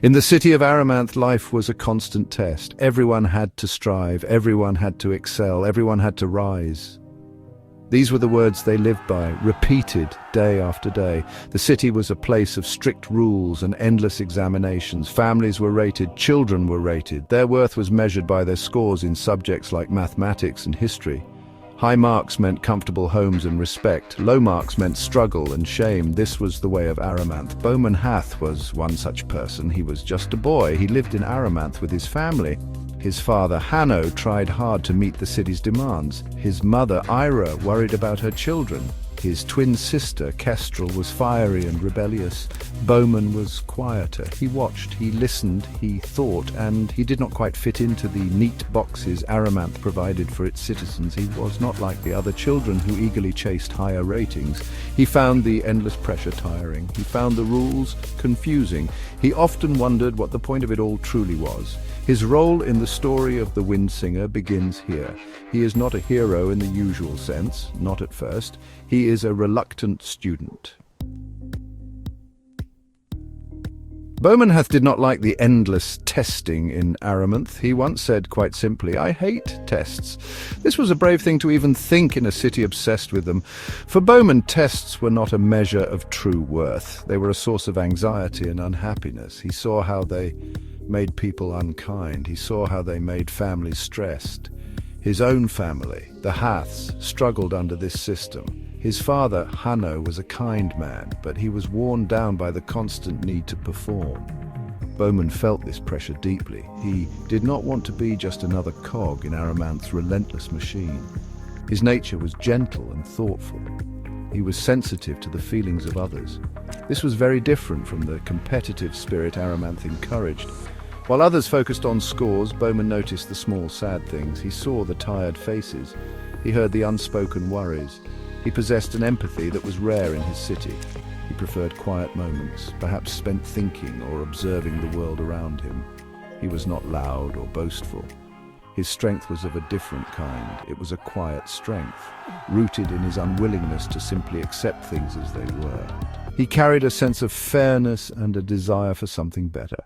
In the city of Aramanth, life was a constant test. Everyone had to strive, everyone had to excel, everyone had to rise. These were the words they lived by, repeated day after day. The city was a place of strict rules and endless examinations. Families were rated, children were rated. Their worth was measured by their scores in subjects like mathematics and history. High marks meant comfortable homes and respect. Low marks meant struggle and shame. This was the way of Aramanth. Bowman Hath was one such person. He was just a boy. He lived in Aramanth with his family. His father, Hanno, tried hard to meet the city's demands. His mother, Ira, worried about her children. His twin sister, Kestrel, was fiery and rebellious. Bowman was quieter. He watched, he listened, he thought, and he did not quite fit into the neat boxes Aramanth provided for its citizens. He was not like the other children who eagerly chased higher ratings. He found the endless pressure tiring. He found the rules confusing. He often wondered what the point of it all truly was. His role in the story of the Windsinger begins here. He is not a hero in the usual sense, not at first. He is a reluctant student. Bowman Hath did not like the endless testing in Aramanth. He once said quite simply, "I hate tests." This was a brave thing to even think in a city obsessed with them. For Bowman, tests were not a measure of true worth. They were a source of anxiety and unhappiness. He saw how they made people unkind. He saw how they made families stressed. His own family, the Haths, struggled under this system. His father, Hanno, was a kind man, but he was worn down by the constant need to perform. Bowman felt this pressure deeply. He did not want to be just another cog in Aramanth's relentless machine. His nature was gentle and thoughtful. He was sensitive to the feelings of others. This was very different from the competitive spirit Aramanth encouraged. While others focused on scores, Bowman noticed the small, sad things. He saw the tired faces. He heard the unspoken worries. He possessed an empathy that was rare in his city. He preferred quiet moments, perhaps spent thinking or observing the world around him. He was not loud or boastful. His strength was of a different kind. It was a quiet strength, rooted in his unwillingness to simply accept things as they were. He carried a sense of fairness and a desire for something better.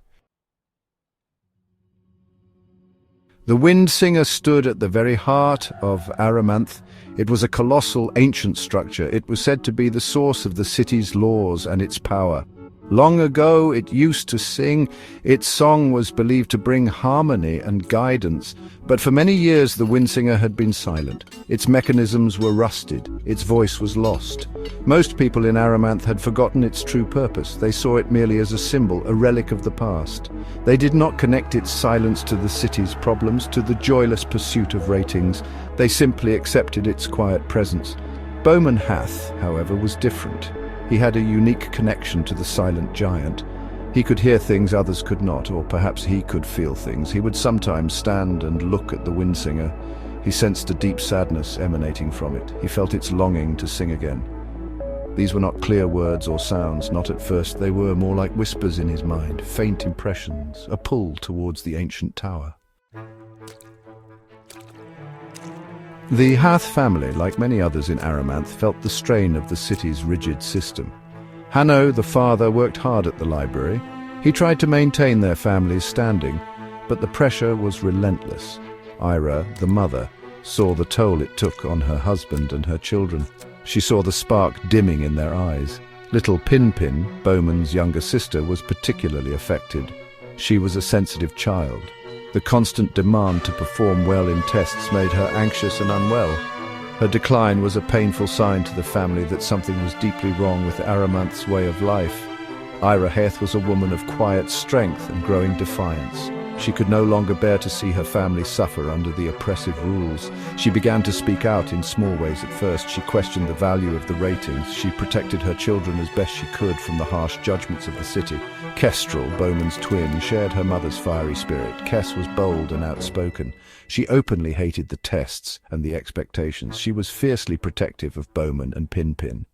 The Windsinger stood at the very heart of Aramanth. It was a colossal, ancient structure. It was said to be the source of the city's laws and its power. Long ago, it used to sing. Its song was believed to bring harmony and guidance. But for many years, the Windsinger had been silent. Its mechanisms were rusted. Its voice was lost. Most people in Aramanth had forgotten its true purpose. They saw it merely as a symbol, a relic of the past. They did not connect its silence to the city's problems, to the joyless pursuit of ratings. They simply accepted its quiet presence. Bowman Hath, however, was different. He had a unique connection to the silent giant. He could hear things others could not, or perhaps he could feel things. He would sometimes stand and look at the Windsinger. He sensed a deep sadness emanating from it. He felt its longing to sing again. These were not clear words or sounds, not at first. They were more like whispers in his mind, faint impressions, a pull towards the ancient tower. The Hath family, like many others in Aramanth, felt the strain of the city's rigid system. Hanno, the father, worked hard at the library. He tried to maintain their family's standing, but the pressure was relentless. Ira, the mother, saw the toll it took on her husband and her children. She saw the spark dimming in their eyes. Little Pin-Pin, Bowman's younger sister, was particularly affected. She was a sensitive child. The constant demand to perform well in tests made her anxious and unwell. Her decline was a painful sign to the family that something was deeply wrong with Aramanth's way of life. Ira Hath was a woman of quiet strength and growing defiance. She could no longer bear to see her family suffer under the oppressive rules. She began to speak out in small ways at first. She questioned the value of the ratings. She protected her children as best she could from the harsh judgments of the city. Kestrel, Bowman's twin, shared her mother's fiery spirit. Kes was bold and outspoken. She openly hated the tests and the expectations. She was fiercely protective of Bowman and Pin-Pin.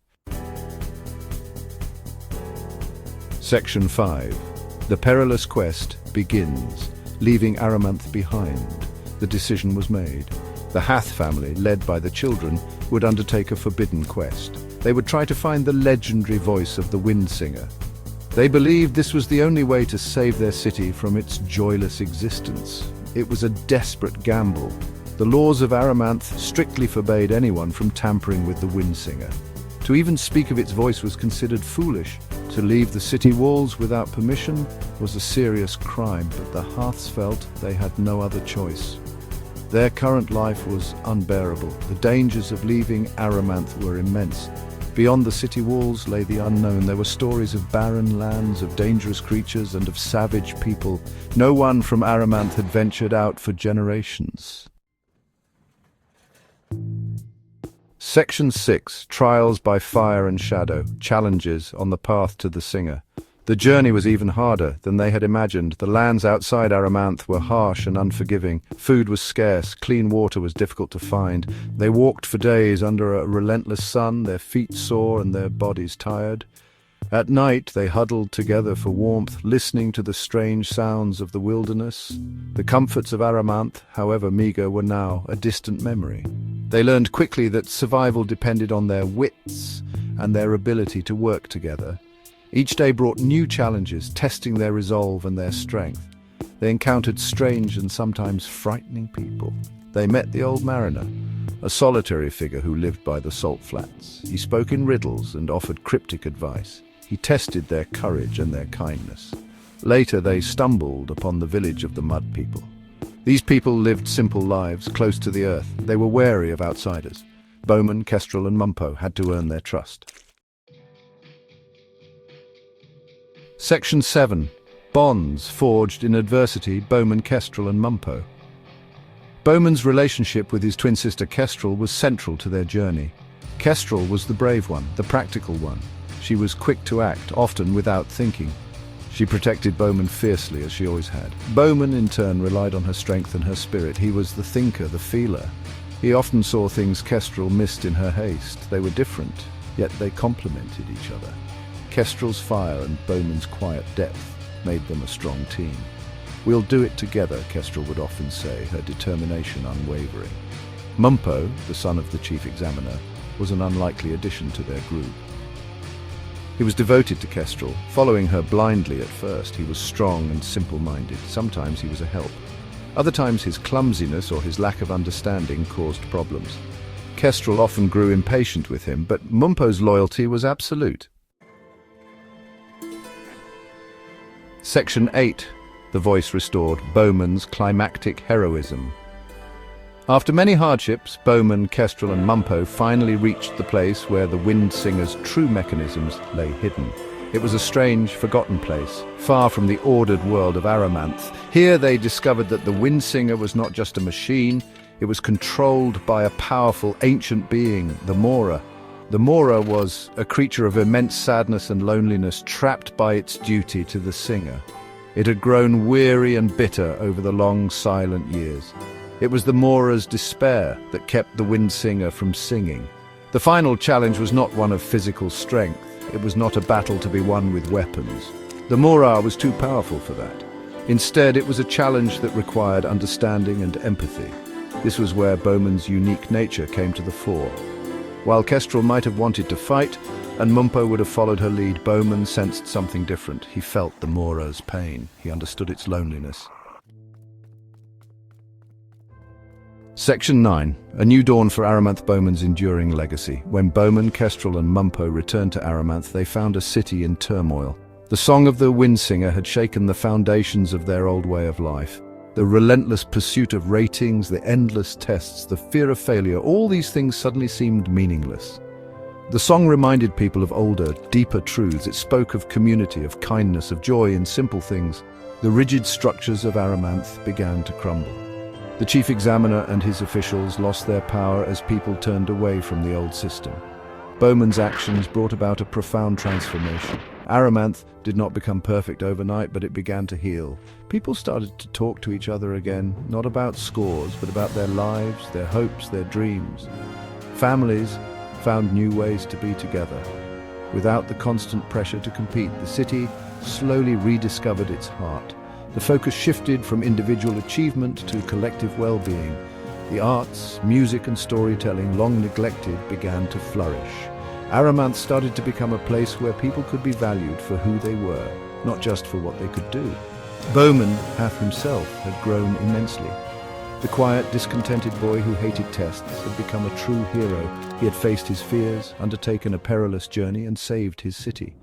Section 5. The perilous quest begins, leaving Aramanth behind. The decision was made. The Hath family, led by the children, would undertake a forbidden quest. They would try to find the legendary voice of the Windsinger. They believed this was the only way to save their city from its joyless existence. It was a desperate gamble. The laws of Aramanth strictly forbade anyone from tampering with the Windsinger. To even speak of its voice was considered foolish. To leave the city walls without permission was a serious crime, but the Haths felt they had no other choice. Their current life was unbearable. The dangers of leaving Aramanth were immense. Beyond the city walls lay the unknown. There were stories of barren lands, of dangerous creatures, and of savage people. No one from Aramanth had ventured out for generations. Section 6. Trials by Fire and Shadow. Challenges on the path to the Singer. The journey was even harder than they had imagined. The lands outside Aramanth were harsh and unforgiving. Food was scarce, clean water was difficult to find. They walked for days under a relentless sun, their feet sore and their bodies tired. At night they huddled together for warmth, listening to the strange sounds of the wilderness. The comforts of Aramanth, however meagre, were now a distant memory. They learned quickly that survival depended on their wits and their ability to work together. Each day brought new challenges, testing their resolve and their strength. They encountered strange and sometimes frightening people. They met the old mariner, a solitary figure who lived by the salt flats. He spoke in riddles and offered cryptic advice. He tested their courage and their kindness. Later they stumbled upon the village of the Mud People. These people lived simple lives, close to the earth. They were wary of outsiders. Bowman, Kestrel and Mumpo had to earn their trust. Section 7. Bonds forged in adversity, Bowman, Kestrel and Mumpo. Bowman's relationship with his twin sister Kestrel was central to their journey. Kestrel was the brave one, the practical one. She was quick to act, often without thinking. She protected Bowman fiercely, as she always had. Bowman, in turn, relied on her strength and her spirit. He was the thinker, the feeler. He often saw things Kestrel missed in her haste. They were different, yet they complemented each other. Kestrel's fire and Bowman's quiet depth made them a strong team. "We'll do it together," Kestrel would often say, her determination unwavering. Mumpo, the son of the chief examiner, was an unlikely addition to their group. He was devoted to Kestrel, following her blindly at first. He was strong and simple-minded. Sometimes he was a help. Other times his clumsiness or his lack of understanding caused problems. Kestrel often grew impatient with him, but Mumpo's loyalty was absolute. Section 8. The voice restored, Bowman's Climactic Heroism. After many hardships, Bowman, Kestrel and Mumpo finally reached the place where the Windsinger's true mechanisms lay hidden. It was a strange, forgotten place, far from the ordered world of Aramanth. Here they discovered that the Windsinger was not just a machine, it was controlled by a powerful ancient being, the Mora. The Mora was a creature of immense sadness and loneliness, trapped by its duty to the singer. It had grown weary and bitter over the long, silent years. It was the Mora's despair that kept the Windsinger from singing. The final challenge was not one of physical strength. It was not a battle to be won with weapons. The Mora was too powerful for that. Instead, it was a challenge that required understanding and empathy. This was where Bowman's unique nature came to the fore. While Kestrel might have wanted to fight, and Mumpo would have followed her lead, Bowman sensed something different. He felt the Mora's pain. He understood its loneliness. Section 9. A new dawn for Aramanth Bowman's enduring legacy. When Bowman, Kestrel and Mumpo returned to Aramanth, they found a city in turmoil. The song of the Windsinger had shaken the foundations of their old way of life. The relentless pursuit of ratings, the endless tests, the fear of failure, all these things suddenly seemed meaningless. The song reminded people of older, deeper truths. It spoke of community, of kindness, of joy in simple things. The rigid structures of Aramanth began to crumble. The chief examiner and his officials lost their power as people turned away from the old system. Bowman's actions brought about a profound transformation. Aramanth did not become perfect overnight, but it began to heal. People started to talk to each other again, not about scores, but about their lives, their hopes, their dreams. Families found new ways to be together. Without the constant pressure to compete, the city slowly rediscovered its heart. The focus shifted from individual achievement to collective well-being. The arts, music and storytelling, long neglected, began to flourish. Aramanth started to become a place where people could be valued for who they were, not just for what they could do. Bowman Hath himself had grown immensely. The quiet, discontented boy who hated tests had become a true hero. He had faced his fears, undertaken a perilous journey, and saved his city.